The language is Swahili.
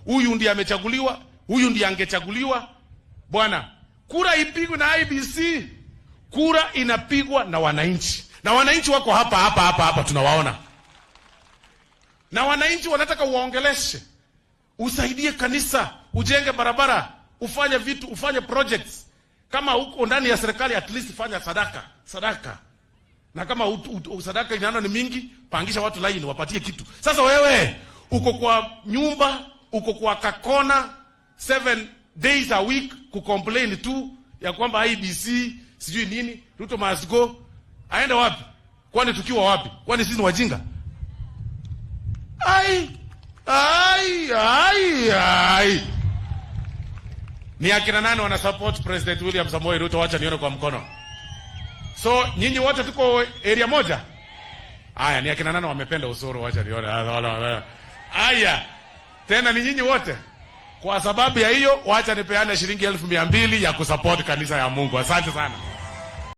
huyu ndiye amechaguliwa, huyu ndiye angechaguliwa. Bwana, kura ipigwe na IBC, kura inapigwa na wananchi. Na wananchi wako hapa tunawaona. Na wananchi wanataka uwaongeleshe. Usaidie kanisa, ujenge barabara, ufanye vitu, ufanye projects. Kama uko ndani ya serikali, at least fanya sadaka. Na kama sadaka inaona ni mingi, pangisha watu line wapatie kitu. Sasa wewe uko kwa nyumba, uko kwa kakona 7 days a week kucomplain tu ya kwamba IBC sijui nini, Ruto must go. Aende wapi? Kwani tukiwa wapi? Kwani sisi ni wajinga? Ni akina nani wana support President William Samoei Ruto? Wacha nione kwa mkono. So nyinyi wote tuko area moja? Haya, ni akina nani wamependa Osoro? Wacha nione. Haya. Tena ni nyinyi wote. Kwa sababu ya hiyo, wacha nipeane shilingi 1200 ya kusupport kanisa ya Mungu. Asante sana.